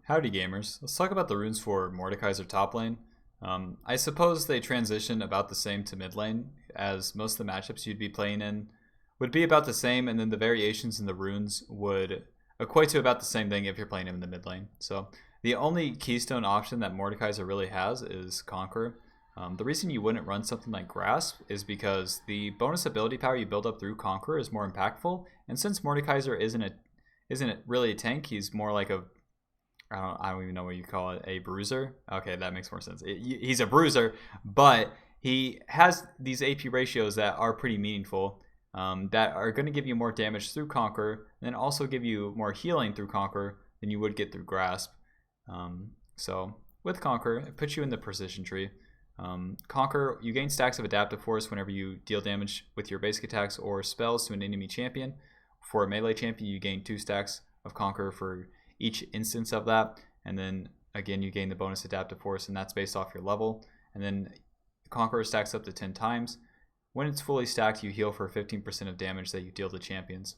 Howdy gamers, let's talk about the runes for Mordekaiser top lane. I suppose they transition about the same to mid lane, as most of the matchups you'd be playing in would be about the same, and then the variations in the runes would equate to about the same thing if you're playing him in the mid lane. So the only keystone option that Mordekaiser really has is Conquer. The reason you wouldn't run something like Grasp is because the bonus ability power you build up through Conquer is more impactful, and since Mordekaiser isn't really a tank, he's more like a I don't even know what you call it, a bruiser. Okay, that makes more sense. He's a bruiser, but he has these AP ratios that are pretty meaningful, that are going to give you more damage through Conquer, and then also give you more healing through Conquer than you would get through Grasp. So with Conquer, it puts you in the precision tree. Conquer, you gain stacks of Adaptive Force whenever you deal damage with your basic attacks or spells to an enemy champion. For a melee champion, you gain 2 stacks of Conquer for each instance of that, and then again you gain the bonus Adaptive Force, and that's based off your level. And then Conqueror stacks up to 10 times. When it's fully stacked, you heal for 15% of damage that you deal to champions.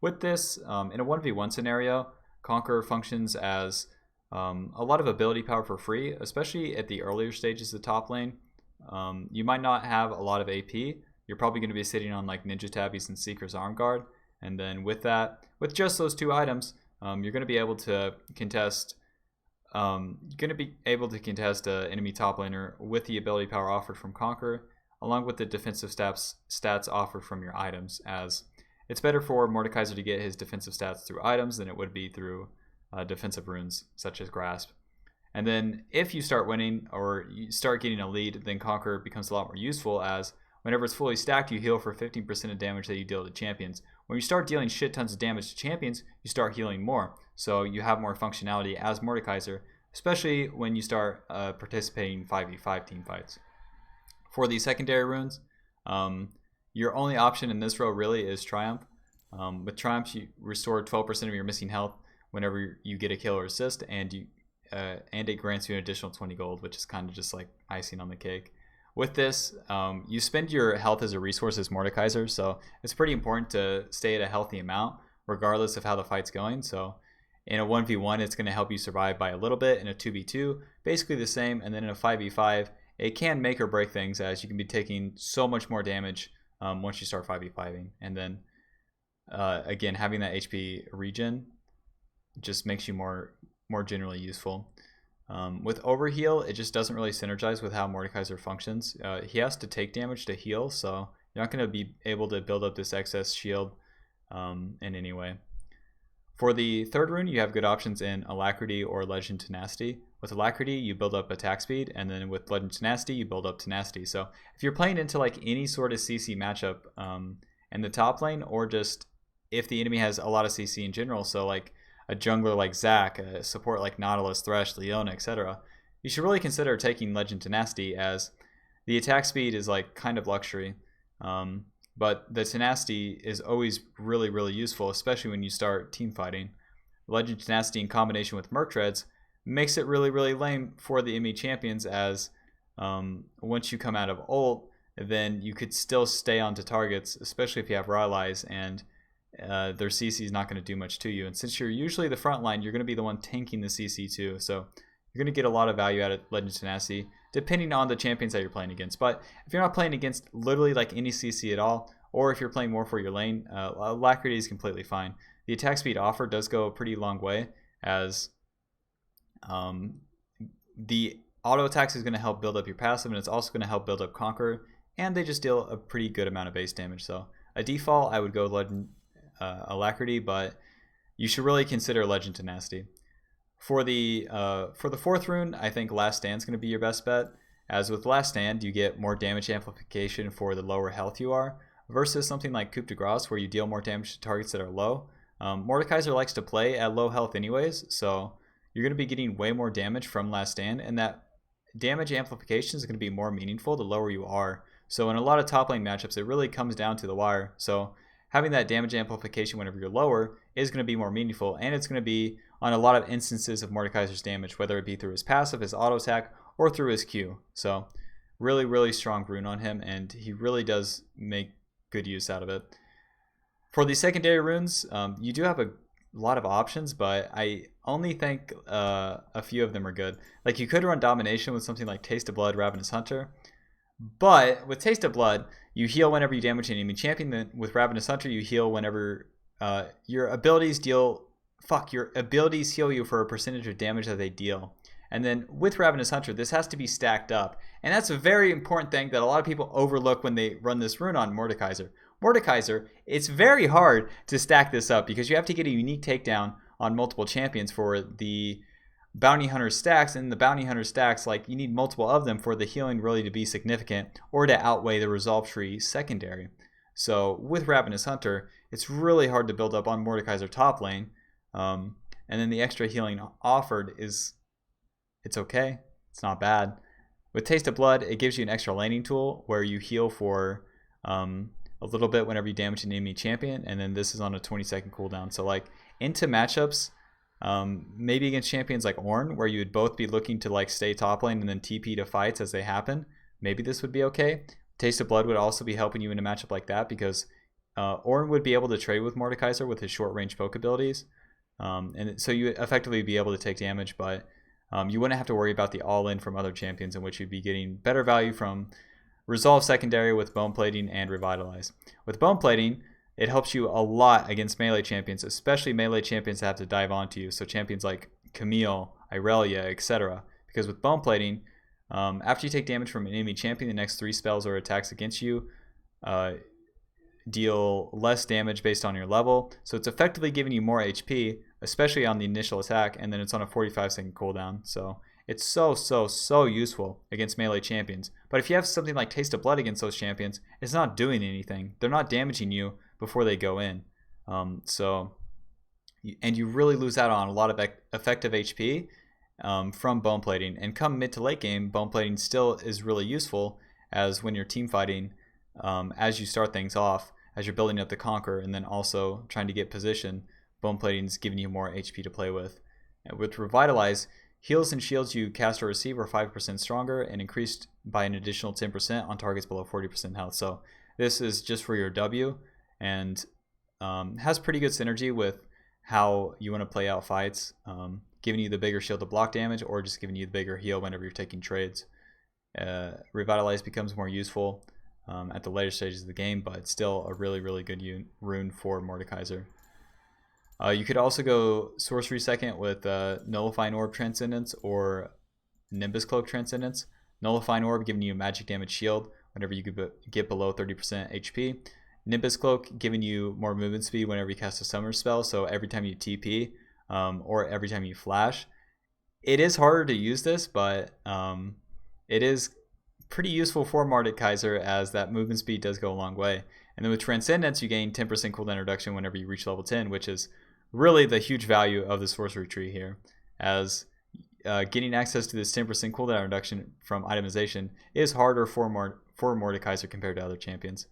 With this, in a 1v1 scenario, Conqueror functions as a lot of ability power for free, especially at the earlier stages of the top lane. You might not have a lot of AP. You're probably going to be sitting on like Ninja Tabbies and Seeker's Arm Guard, and then with that, with just those 2 items, you're going to be able to contest an enemy top laner with the ability power offered from Conquer, along with the defensive stats offered from your items, as it's better for Mordekaiser to get his defensive stats through items than it would be through defensive runes such as Grasp. And then if you start winning or you start getting a lead, then Conquer becomes a lot more useful, as whenever it's fully stacked, you heal for 15% of damage that you deal to champions. When you start dealing shit tons of damage to champions, you start healing more. So you have more functionality as Mordekaiser, especially when you start participating in 5v5 team fights. For the secondary runes, your only option in this row really is Triumph. With Triumph, you restore 12% of your missing health whenever you get a kill or assist, and it grants you an additional 20 gold, which is kind of just like icing on the cake. With this, you spend your health as a resource as Mordekaiser, so it's pretty important to stay at a healthy amount regardless of how the fight's going. So in a 1v1, it's going to help you survive by a little bit. In a 2v2, basically the same. And then in a 5v5, it can make or break things, as you can be taking so much more damage once you start 5v5ing. And then, again, having that HP regen just makes you more generally useful. With Overheal, it just doesn't really synergize with how Mordekaiser functions. He has to take damage to heal, so you're not going to be able to build up this excess shield in any way. For the third rune, you have good options in Alacrity or Legend Tenacity. With Alacrity, you build up attack speed, and then with Legend Tenacity, you build up Tenacity. So if you're playing into like any sort of CC matchup in the top lane, or just if the enemy has a lot of CC in general, so like a jungler like Zac, a support like Nautilus, Thresh, Leona, etc., you should really consider taking Legend Tenacity, as the attack speed is like kind of luxury. But the Tenacity is always really useful, especially when you start team fighting. Legend Tenacity in combination with Merc Treads makes it really lame for the enemy champions, as once you come out of ult, then you could still stay onto targets, especially if you have Rylai's, and their CC is not going to do much to you. And since you're usually the front line, you're going to be the one tanking the CC too. So you're going to get a lot of value out of Legend Tenacity, depending on the champions that you're playing against. But if you're not playing against literally like any CC at all, or if you're playing more for your lane, Alacrity is completely fine. The attack speed offer does go a pretty long way, as the auto attacks is going to help build up your passive, and it's also going to help build up Conquer, and they just deal a pretty good amount of base damage. So a default, I would go Legend Alacrity, but you should really consider Legend Tenacity. For the fourth rune, I think Last Stand is going to be your best bet, as with Last Stand, you get more damage amplification for the lower health you are, versus something like Coup de Grace, where you deal more damage to targets that are low. Mordekaiser likes to play at low health anyways, so you're going to be getting way more damage from Last Stand, and that damage amplification is going to be more meaningful the lower you are. So in a lot of top lane matchups, it really comes down to the wire. So having that damage amplification whenever you're lower is going to be more meaningful, and it's going to be on a lot of instances of Mordekaiser's damage, whether it be through his passive, his auto attack, or through his Q. So really strong rune on him, and he really does make good use out of it. For the secondary runes, you do have lot of options, but I only think a few of them are good. Like you could run domination with something like Taste of Blood, Ravenous Hunter, but with Taste of Blood, you heal whenever you damage an enemy champion. Then with Ravenous Hunter, you heal whenever your abilities deal. Your abilities heal you for a percentage of damage that they deal. And then with Ravenous Hunter, this has to be stacked up. And that's a very important thing that a lot of people overlook when they run this rune on Mordekaiser. Mordekaiser, it's very hard to stack this up because you have to get a unique takedown on multiple champions for the bounty hunter stacks, and the bounty hunter stacks, like you need multiple of them for the healing really to be significant or to outweigh the resolve tree secondary. So with Ravenous Hunter, it's really hard to build up on Mordekaiser top lane. And then the extra healing offered it's okay. It's not bad. With Taste of Blood, it gives you an extra laning tool where you heal for a little bit whenever you damage an enemy champion, and then this is on a 20-second cooldown. So like into matchups, maybe against champions like Ornn, where you would both be looking to like stay top lane and then TP to fights as they happen, maybe this would be okay. Taste of Blood would also be helping you in a matchup like that because Ornn would be able to trade with Mordekaiser with his short range poke abilities, and so you effectively be able to take damage, but you wouldn't have to worry about the all-in from other champions, in which you'd be getting better value from Resolve secondary with Bone Plating and Revitalize. With Bone Plating, it helps you a lot against melee champions, especially melee champions that have to dive onto you. So champions like Camille, Irelia, etc. Because with Bone Plating, after you take damage from an enemy champion, the next 3 spells or attacks against you deal less damage based on your level. So it's effectively giving you more HP, especially on the initial attack, and then it's on a 45-second cooldown. So it's so useful against melee champions. But if you have something like Taste of Blood against those champions, it's not doing anything. They're not damaging you before they go in. And you really lose out on a lot of effective HP from Bone Plating. And come mid to late game, Bone Plating still is really useful, as when you're team fighting, as you start things off, as you're building up the Conquer, and then also trying to get position, Bone Plating is giving you more HP to play with. And with Revitalize, heals and shields you cast or receive are 5% stronger and increased by an additional 10% on targets below 40% health. So this is just for your W, and has pretty good synergy with how you want to play out fights, giving you the bigger shield to block damage or just giving you the bigger heal whenever you're taking trades. Revitalize becomes more useful at the later stages of the game, but it's still a really good rune for Mordekaiser. You could also go Sorcery second with Nullifying Orb Transcendence or Nimbus Cloak Transcendence. Nullifying Orb giving you a magic damage shield whenever you get below 30% HP. Nimbus Cloak giving you more movement speed whenever you cast a summer spell, so every time you TP or every time you flash. It is harder to use this, but it is pretty useful for Mordekaiser, as that movement speed does go a long way. And then with Transcendence, you gain 10% cooldown reduction whenever you reach level 10, which is really the huge value of the sorcery tree here, as getting access to this 10% cooldown reduction from itemization is harder for Mordekaiser compared to other champions.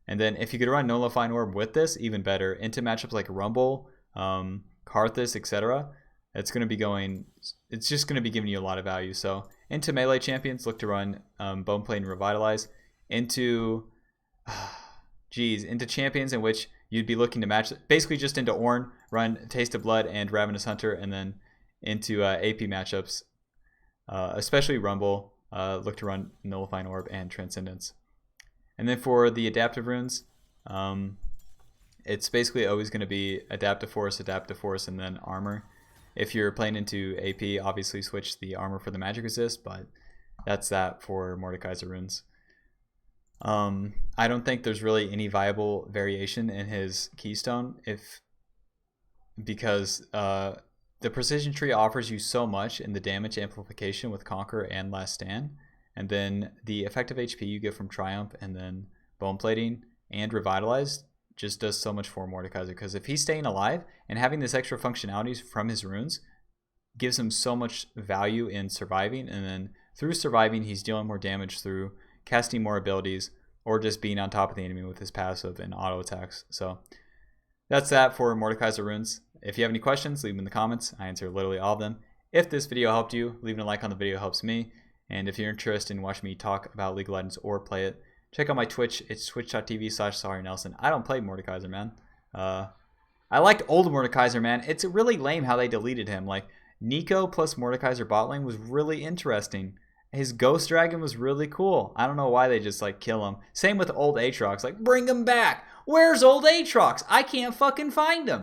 And then if you could run Nullifying Orb with this, even better. Into matchups like Rumble, Karthus, etc., it's just going to be giving you a lot of value. So into melee champions, look to run Bone Plating and Revitalize. Into champions in which you'd be looking to match, basically just into Ornn, run Taste of Blood and Ravenous Hunter, and then into AP matchups, especially Rumble, look to run Nullifying Orb and Transcendence. And then for the adaptive runes, it's basically always going to be Adaptive Force, and then Armor. If you're playing into AP, obviously switch the Armor for the Magic Resist, but that's that for Mordekaiser runes. I don't think there's really any viable variation in his keystone, because the precision tree offers you so much in the damage amplification with Conquer and Last Stand, and then the effective HP you get from Triumph and then Bone Plating and Revitalized just does so much for Mordekaiser, because if he's staying alive and having this extra functionalities from his runes gives him so much value in surviving, and then through surviving he's dealing more damage through casting more abilities or just being on top of the enemy with his passive and auto attacks. So that's that for Mordekaiser runes. If you have any questions, leave them in the comments. I answer literally all of them. If this video helped you, leaving a like on the video helps me. And if you're interested in watching me talk about League of Legends or play it, check out my Twitch. It's twitch.tv/SorryNelson. I don't play Mordekaiser, man. I liked old Mordekaiser, man. It's really lame how they deleted him. Like, Nico plus Mordekaiser bot lane was really interesting. His Ghost Dragon was really cool. I don't know why they just, like, kill him. Same with old Aatrox. Like, bring him back. Where's old Aatrox? I can't fucking find him.